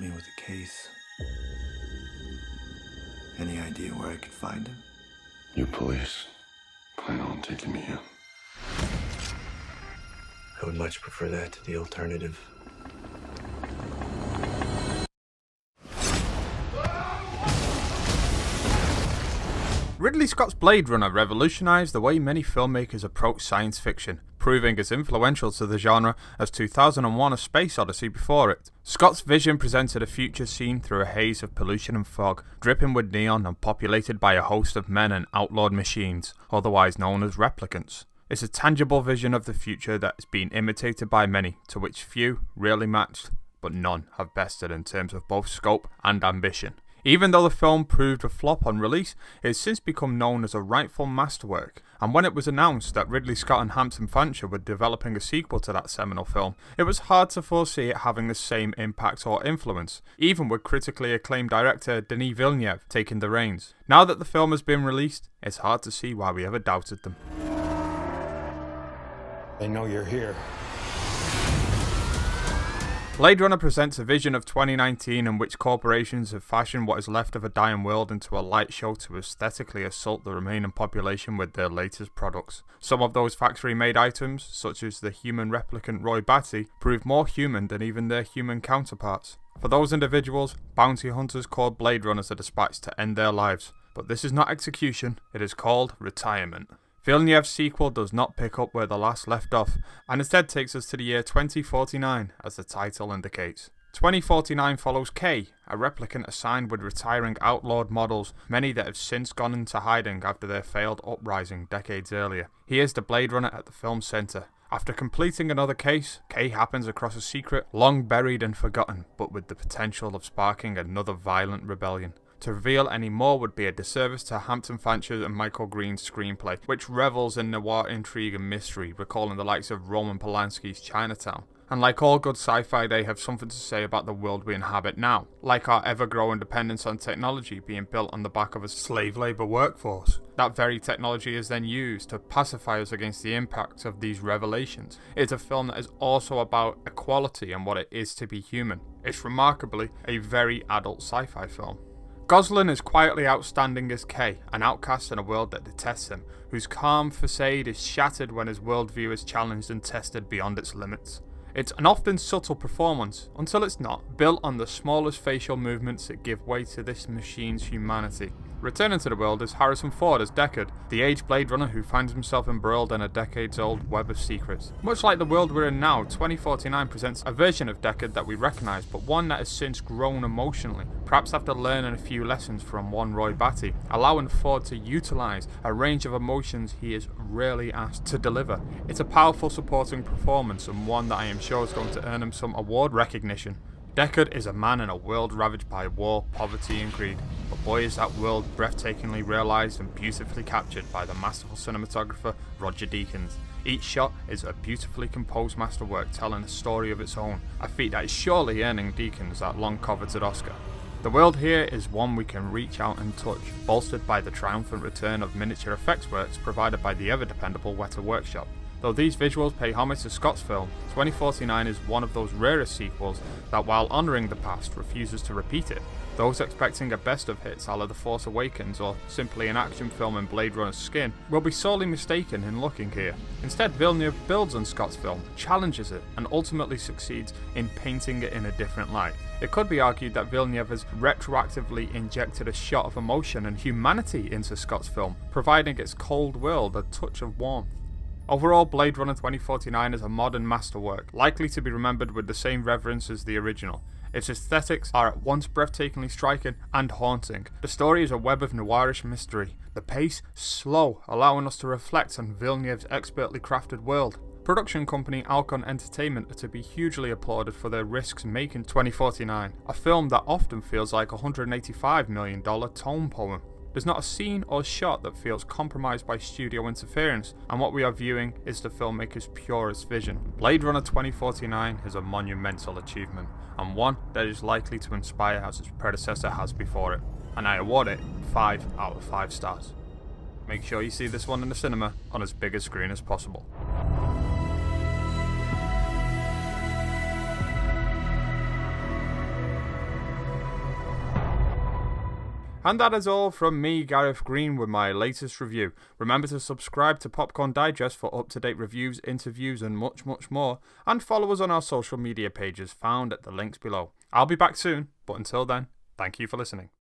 me with a case. Any idea where I could find him? You police plan on taking me in? I would much prefer that to the alternative. Ridley Scott's Blade Runner revolutionised the way many filmmakers approach science fiction, proving as influential to the genre as 2001: A Space Odyssey before it. Scott's vision presented a future seen through a haze of pollution and fog, dripping with neon and populated by a host of men and outlawed machines, otherwise known as replicants. It's a tangible vision of the future that has been imitated by many, to which few really matched, but none have bested in terms of both scope and ambition. Even though the film proved a flop on release, it has since become known as a rightful masterwork, and when it was announced that Ridley Scott and Hampton Fancher were developing a sequel to that seminal film, it was hard to foresee it having the same impact or influence, even with critically acclaimed director Denis Villeneuve taking the reins. Now that the film has been released, it's hard to see why we ever doubted them. They know you're here. Blade Runner presents a vision of 2019 in which corporations have fashioned what is left of a dying world into a light show to aesthetically assault the remaining population with their latest products. Some of those factory-made items, such as the human replicant Roy Batty, prove more human than even their human counterparts. For those individuals, bounty hunters called Blade Runners are dispatched to end their lives. But this is not execution, it is called retirement. Villeneuve's sequel does not pick up where the last left off, and instead takes us to the year 2049, as the title indicates. 2049 follows K, a replicant assigned with retiring outlawed models, many that have since gone into hiding after their failed uprising decades earlier. He is the Blade Runner at the film's centre. After completing another case, K happens across a secret, long buried and forgotten, but with the potential of sparking another violent rebellion. To reveal any more would be a disservice to Hampton Fancher and Michael Green's screenplay, which revels in noir intrigue and mystery, recalling the likes of Roman Polanski's Chinatown. And like all good sci-fi, they have something to say about the world we inhabit now, like our ever-growing dependence on technology being built on the back of a slave labour workforce. That very technology is then used to pacify us against the impact of these revelations. It's a film that is also about equality and what it is to be human. It's remarkably a very adult sci-fi film. Gosling is quietly outstanding as K, an outcast in a world that detests him, whose calm facade is shattered when his worldview is challenged and tested beyond its limits. It's an often subtle performance, until it's not, built on the smallest facial movements that give way to this machine's humanity. Returning to the world is Harrison Ford as Deckard, the aged Blade Runner who finds himself embroiled in a decades-old web of secrets. Much like the world we're in now, 2049 presents a version of Deckard that we recognise, but one that has since grown emotionally, perhaps after learning a few lessons from one Roy Batty, allowing Ford to utilise a range of emotions he is rarely asked to deliver. It's a powerful supporting performance, and one that I am sure is going to earn him some award recognition. Deckard is a man in a world ravaged by war, poverty and greed, but boy is that world breathtakingly realised and beautifully captured by the masterful cinematographer Roger Deakins. Each shot is a beautifully composed masterwork telling a story of its own, a feat that is surely earning Deakins that long-coveted Oscar. The world here is one we can reach out and touch, bolstered by the triumphant return of miniature effects works provided by the ever-dependable Weta Workshop. Though these visuals pay homage to Scott's film, 2049 is one of those rarest sequels that, while honouring the past, refuses to repeat it. Those expecting a best of hits a la The Force Awakens or simply an action film in Blade Runner's skin will be sorely mistaken in looking here. Instead, Villeneuve builds on Scott's film, challenges it, and ultimately succeeds in painting it in a different light. It could be argued that Villeneuve has retroactively injected a shot of emotion and humanity into Scott's film, providing its cold world a touch of warmth. Overall, Blade Runner 2049 is a modern masterwork, likely to be remembered with the same reverence as the original. Its aesthetics are at once breathtakingly striking and haunting. The story is a web of noirish mystery. The pace slow, allowing us to reflect on Villeneuve's expertly crafted world. Production company Alcon Entertainment are to be hugely applauded for their risks making 2049, a film that often feels like a $185 million tone poem. There's not a scene or shot that feels compromised by studio interference, and what we are viewing is the filmmaker's purest vision. Blade Runner 2049 is a monumental achievement, and one that is likely to inspire as its predecessor has before it, and I award it 5 out of 5 stars. Make sure you see this one in the cinema on as big a screen as possible. And that is all from me, Gareth Green, with my latest review. Remember to subscribe to Popcorn Digest for up-to-date reviews, interviews, and much, much more. And follow us on our social media pages found at the links below. I'll be back soon, but until then, thank you for listening.